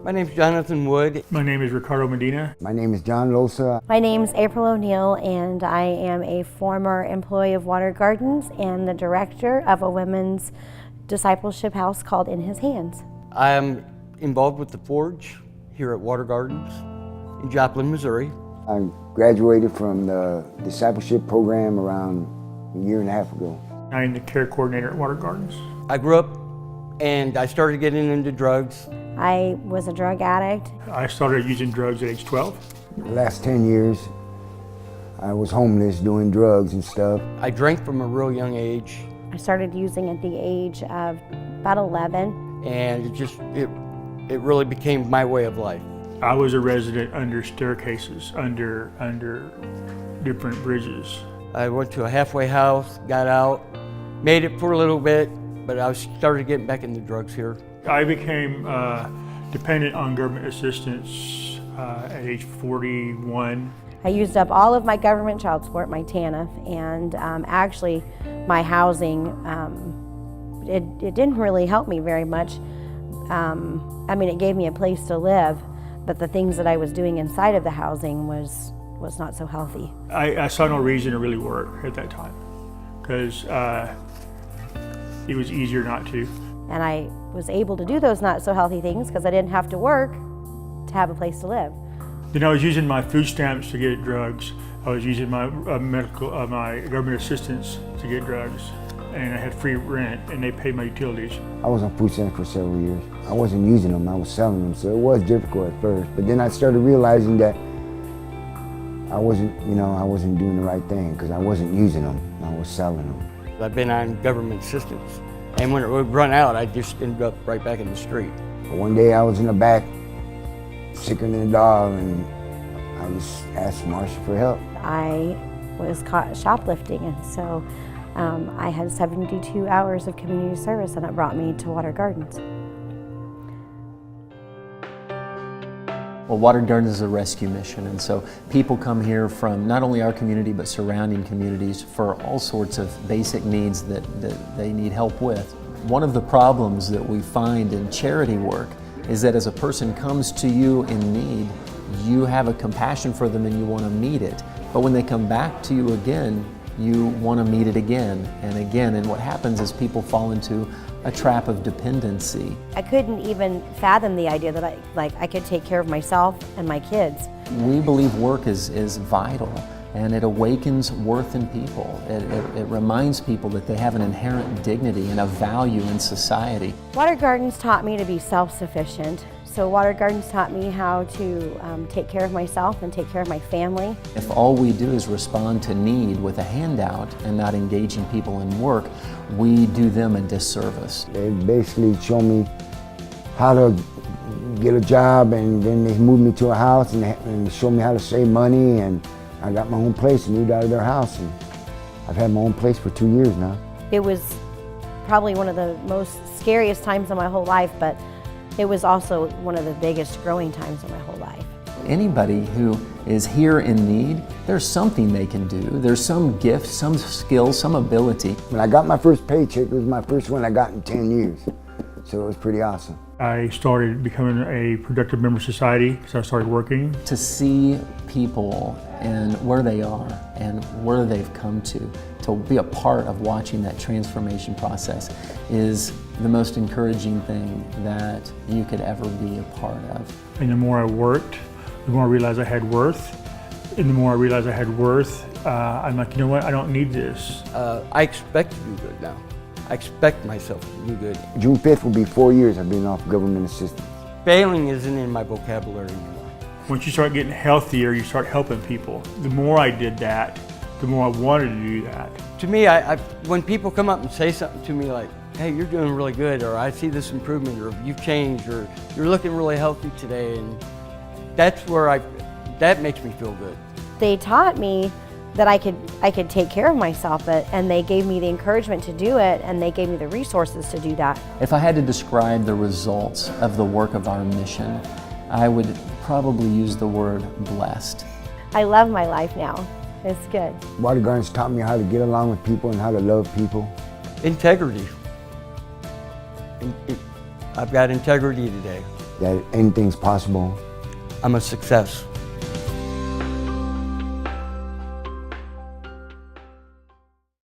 My name's Jonathan Wood. My name is Ricardo Medina. My name is John Losa. My name's April O'Neill, and I am a former employee of Water Gardens and the director of a women's discipleship house called In His Hands. I am involved with the Forge here at Water Gardens in Joplin, Missouri. I graduated from the discipleship program around a year and a half ago. I'm the care coordinator at Water Gardens. I grew up and I started getting into drugs. I was a drug addict. I started using drugs at age 12. The last 10 years, I was homeless doing drugs and stuff. I drank from a real young age. I started using at the age of about 11. And it really became my way of life. I was a resident under staircases, under different bridges. I went to a halfway house, got out, made it for a little bit, but I started getting back into drugs here. I became dependent on government assistance at age 41. I used up all of my government child support, my TANF, and actually my housing, it didn't really help me very much. I mean, it gave me a place to live, but the things that I was doing inside of the housing was not so healthy. I saw no reason to really work at that time because it was easier not to. And I was able to do those not so healthy things because I didn't have to work to have a place to live. Then I was using my food stamps to get drugs. I was using my my government assistance to get drugs, and I had free rent, and they paid my utilities. I was on food stamps for several years. I wasn't using them, I was selling them, so it was difficult at first. But then I started realizing that I wasn't doing the right thing because I wasn't using them, I was selling them. I've been on government assistance, and when it would run out, I just ended up right back in the street. But one day I was in the back, sicker than a dog, and I just asked Marsha for help. I was caught shoplifting, and so I had 72 hours of community service, and it brought me to Water Gardens. Well, Water Gardens is a rescue mission, and so people come here from not only our community but surrounding communities for all sorts of basic needs that they need help with. One of the problems that we find in charity work is that as a person comes to you in need, you have a compassion for them and you want to meet it. But when they come back to you again, you want to meet it again and again. And what happens is people fall into a trap of dependency. I couldn't even fathom the idea that I could take care of myself and my kids. We believe work is vital, and it awakens worth in people. It reminds people that they have an inherent dignity and a value in society. Water Gardens taught me to be self-sufficient. So Water Gardens taught me how to take care of myself and take care of my family. If all we do is respond to need with a handout and not engaging people in work, we do them a disservice. They basically showed me how to get a job, and then they moved me to a house and showed me how to save money, and I got my own place and moved out of their house, and I've had my own place for 2 years now. It was probably one of the most scariest times of my whole life, but it was also one of the biggest growing times of my whole life. Anybody who is here in need, there's something they can do. There's some gift, some skill, some ability. When I got my first paycheck, it was my first one I got in 10 years, so it was pretty awesome. I started becoming a productive member of society because I started working. To see people and where they are and where they've come to be a part of watching that transformation process is the most encouraging thing that you could ever be a part of. And the more I worked, the more I realized I had worth. And the more I realized I had worth, I'm like, you know what, I don't need this. I expect to do good now. I expect myself to do good. June 5th will be 4 years I've been off government assistance. Failing isn't in my vocabulary anymore. Once you start getting healthier, you start helping people. The more I did that, the more I wanted to do that. To me, when people come up and say something to me like, hey, you're doing really good, or I see this improvement, or you've changed, or you're looking really healthy today, and that's where that makes me feel good. They taught me that I could take care of myself, and they gave me the encouragement to do it, and they gave me the resources to do that. If I had to describe the results of the work of our mission, I would probably use the word blessed. I love my life now. It's good. Water Gardens taught me how to get along with people and how to love people. Integrity. I've got integrity today. that anything's possible. I'm a success.